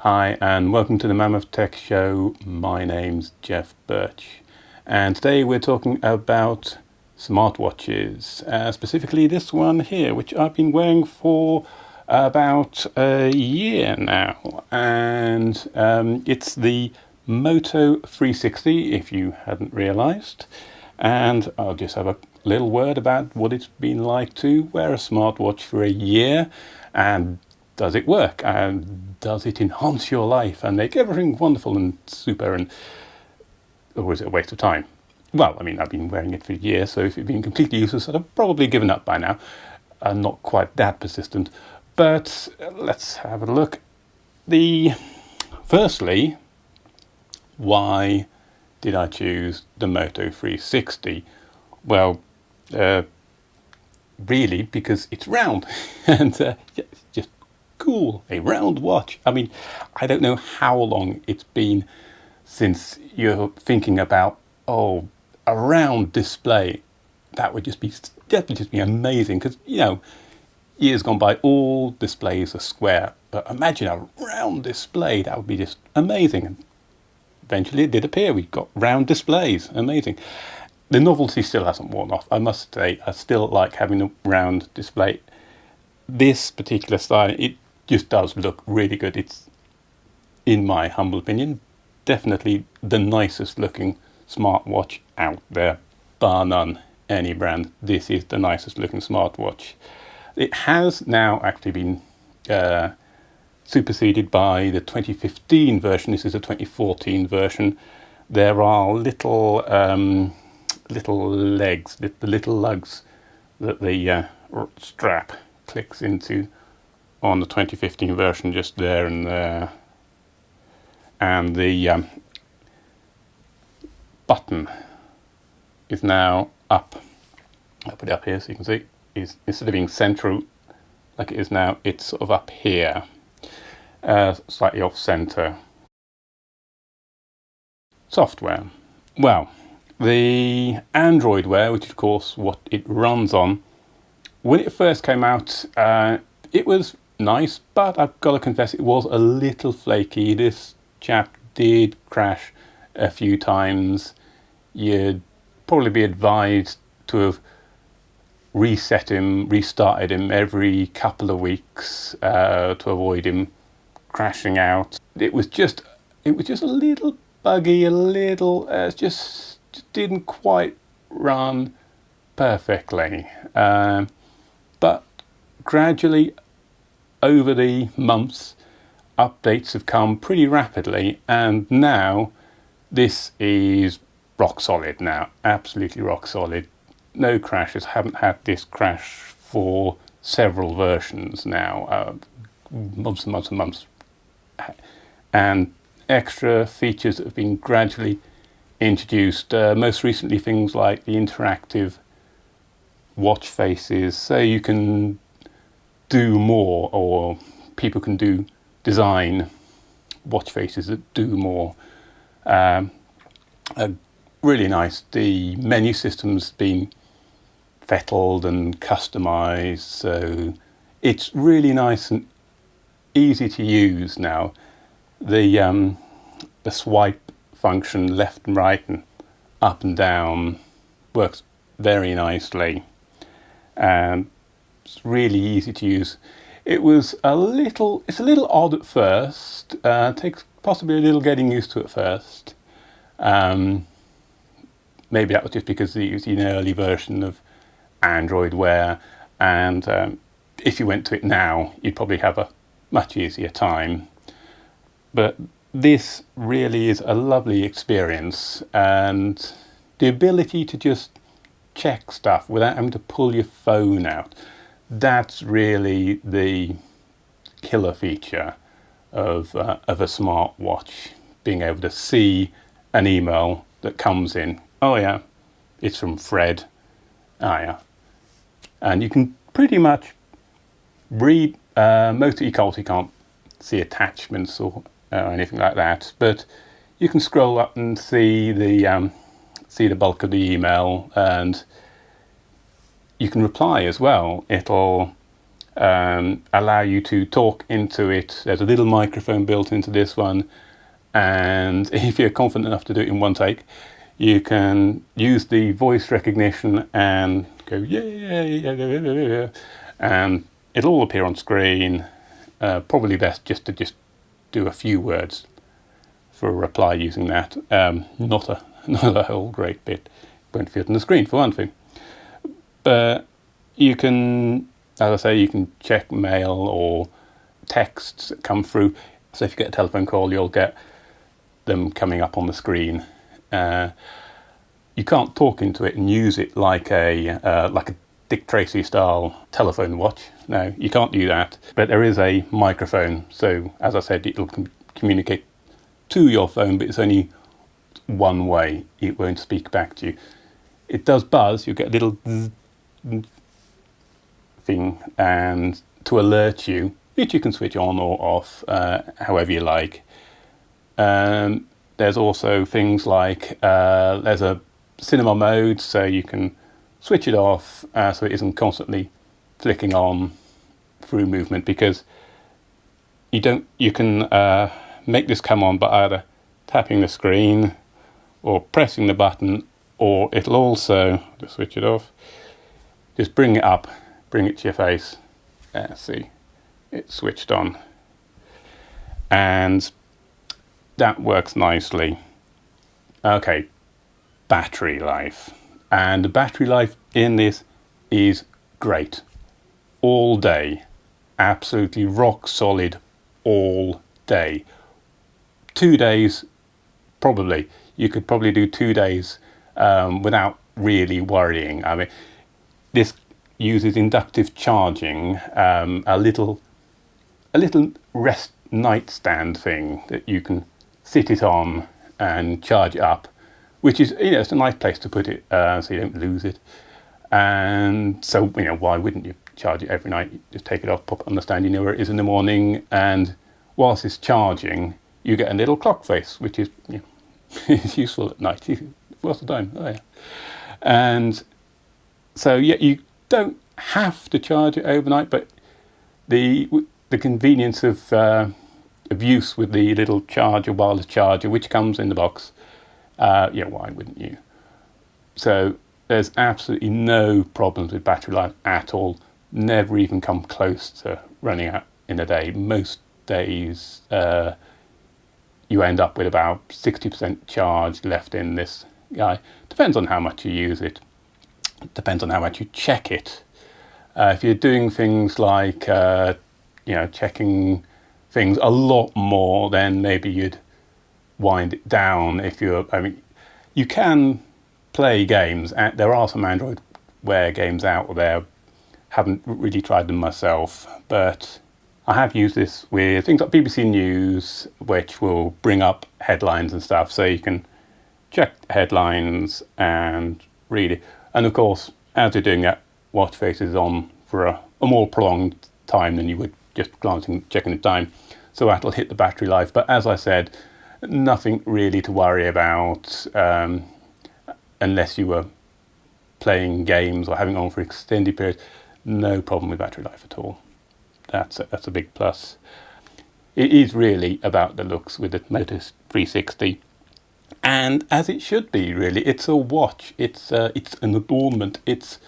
Hi and welcome to the Mammoth Tech Show. My name's Jeff Birch and today we're talking about smartwatches, specifically this one here, which I've been wearing for about a year now, and it's the Moto 360, if you hadn't realised. And I'll just have a little word about what it's been like to wear a smartwatch for a year, and does it work, and does it enhance your life and make everything wonderful and super, and or is it a waste of time? Well, I mean, I've been wearing it for a year, so if it's been completely useless, I'd have probably given up by now. I'm not quite that persistent, but let's have a look. Firstly, why did I choose the Moto 360? Well, really because it's round and it's just cool, a round watch. I mean, I don't know how long it's been since you're thinking about, oh, a round display. That would just be amazing, because, you know, years gone by, all displays are square, but imagine a round display. That would be just amazing. And eventually it did appear. We got round displays. Amazing. The novelty still hasn't worn off. I must say, I still like having a round display. This particular style, it just does look really good. It's, in my humble opinion, definitely the nicest looking smartwatch out there, bar none. Any brand, this is the nicest looking smartwatch. It has now actually been superseded by the 2015 version. This is a 2014 version. There are little legs, the little lugs that the strap clicks into on the 2015 version, just there and there, and the button is now up. I'll put it up here so you can see. Is, instead of being central like it is now, it's sort of up here, slightly off center. Software. Well, the Android Wear, which is of course what it runs on, when it first came out, it was nice, but I've got to confess it was a little flaky. This chap did crash a few times. You'd probably be advised to have reset him, restarted him every couple of weeks to avoid him crashing out. It was just a little buggy, a little just didn't quite run perfectly. But gradually, over the months, updates have come pretty rapidly, and now this is rock solid now, absolutely rock solid. No crashes. Haven't had this crash for several versions now, months and months and months. And extra features that have been gradually introduced, most recently things like the interactive watch faces, so you can do more, or people can design watch faces that do more. Really nice. The menu system's been fettled and customized, so it's really nice and easy to use now. The swipe function, left and right and up and down, works very nicely, and it's really easy to use. It's a little odd at first. Takes possibly a little getting used to at first. Maybe that was just because it was an early version of Android Wear, and if you went to it now, you'd probably have a much easier time. But this really is a lovely experience, and the ability to just check stuff without having to pull your phone out, that's really the killer feature of a smartwatch. Being able to see an email that comes in. Oh yeah, it's from Fred. Ah yeah. And you can pretty much read, most of you can't see attachments or anything like that, but you can scroll up and see the bulk of the email, and you can reply as well. It'll allow you to talk into it. There's a little microphone built into this one, and if you're confident enough to do it in one take, you can use the voice recognition and go yeah, and it'll all appear on screen. Probably best just to do a few words for a reply using that. Not a whole great bit. Won't fit on the screen for one thing. But you can, as I say, you can check mail or texts that come through. So if you get a telephone call, you'll get them coming up on the screen. You can't talk into it and use it like a Dick Tracy style telephone watch. No, you can't do that. But there is a microphone. So as I said, it'll communicate to your phone, but it's only one way. It won't speak back to you. It does buzz. You get a little thing, and to alert you, which you can switch on or off, however you like. There's also things like there's a cinema mode, so you can switch it off so it isn't constantly flicking on through movement, because you can make this come on by either tapping the screen or pressing the button, or it'll also, just switch it off, just bring it up, bring it to your face. See, it's switched on. And that works nicely. Okay, battery life. And the battery life in this is great. All day. Absolutely rock solid all day. 2 days, probably. You could probably do 2 days without really worrying. I mean, this uses inductive charging, a little rest nightstand thing that you can sit it on and charge it up, which is, it's a nice place to put it so you don't lose it. And so, why wouldn't you charge it every night? You just take it off, pop it on the stand, you know where it is in the morning, and whilst it's charging, you get a little clock face, which is is useful at night. What's the time? Oh yeah. And so you don't have to charge it overnight, but the convenience of use with the little wireless charger, which comes in the box, why wouldn't you? So there's absolutely no problems with battery life at all. Never even come close to running out in a day. Most days you end up with about 60% charge left in this guy. Depends on how much you use it. Depends on how much you check it. If you're doing things like checking things a lot more, then maybe you'd wind it down. You can play games. There are some Android Wear games out there. Haven't really tried them myself, but I have used this with things like BBC News, which will bring up headlines and stuff, so you can check headlines and read it. And of course, as you're doing that, watch faces on for a more prolonged time than you would just checking the time. So that'll hit the battery life. But as I said, nothing really to worry about unless you were playing games or having on for extended periods. No problem with battery life at all. That's a big plus. It is really about the looks with the Moto 360. And as it should be, really, it's a watch. It's an adornment. It's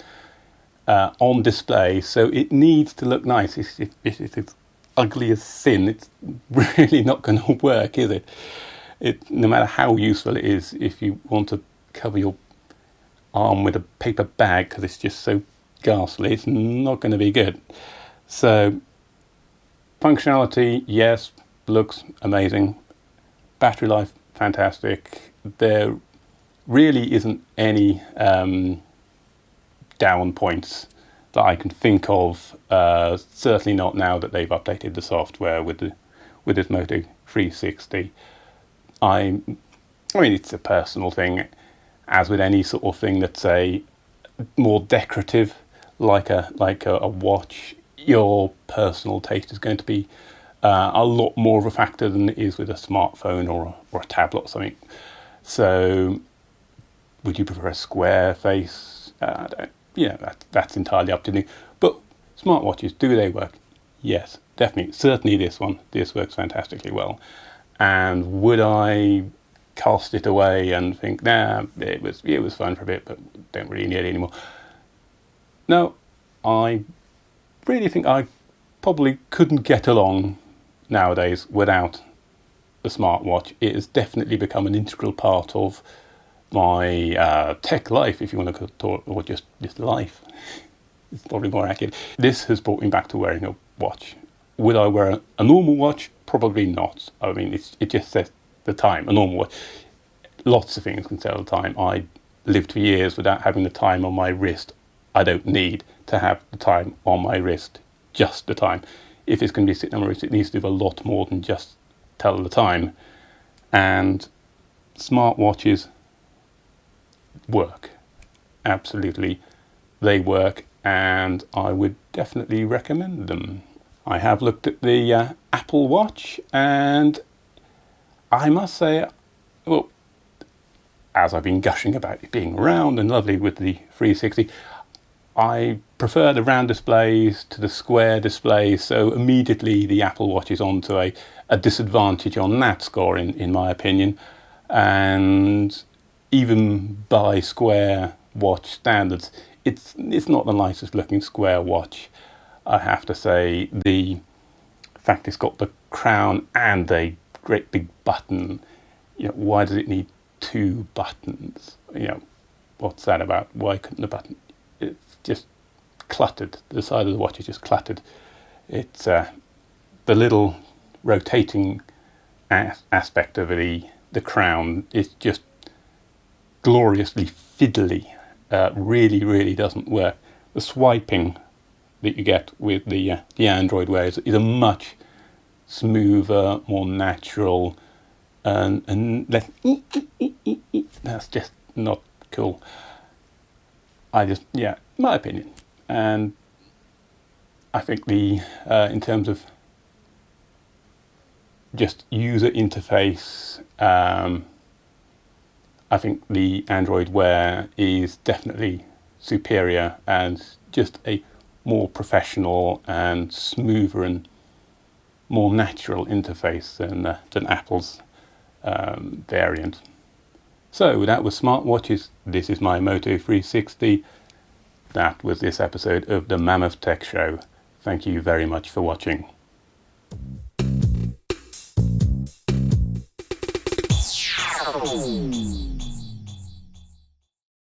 on display, so it needs to look nice. If it's ugly as sin, it's really not going to work, is it? No matter how useful it is, if you want to cover your arm with a paper bag because it's just so ghastly, it's not going to be good. So functionality, yes. Looks amazing. Battery life, fantastic. There really isn't any down points that I can think of. Certainly not now that they've updated the software with this Moto 360. I mean, it's a personal thing, as with any sort of thing that's a more decorative, like a watch. Your personal taste is going to be a lot more of a factor than it is with a smartphone or a tablet or something. So, would you prefer a square face? That's entirely up to you. But Smartwatches, do they work? Yes, definitely. Certainly this one. This works fantastically well. And would I cast it away and think, nah, it was fun for a bit, but don't really need it anymore? No, I really think I probably couldn't get along nowadays without a smartwatch. It has definitely become an integral part of my tech life, if you want to talk, or just life. It's probably more accurate. This has brought me back to wearing a watch. Would I wear a normal watch? Probably not. I mean, it just says the time. A normal watch. Lots of things can tell the time. I lived for years without having the time on my wrist. I don't need to have the time on my wrist, just the time. If it's going to be sitting on my wrist, it needs to do a lot more than just tell the time. And smartwatches work. Absolutely, they work, and I would definitely recommend them. I have looked at the Apple Watch, and I must say, well, as I've been gushing about it being round and lovely with the 360, I prefer the round displays to the square displays, so immediately the Apple Watch is onto a disadvantage on that score, in my opinion. And even by square watch standards, it's not the nicest looking square watch, I have to say. The fact it's got the crown and a great big button, why does it need two buttons? What's that about? Why couldn't the button? It's just cluttered. The side of the watch is just cluttered. It's the little rotating aspect of the crown is just gloriously fiddly. Really, really doesn't work. The swiping that you get with the Android Wear is a much smoother, more natural, and less. That's just not cool. My opinion. And I think in terms of just user interface, I think the Android Wear is definitely superior and just a more professional and smoother and more natural interface than Apple's variant. So that was smartwatches. This is my Moto 360. That was this episode of the Mammoth Tech Show. Thank you very much for watching.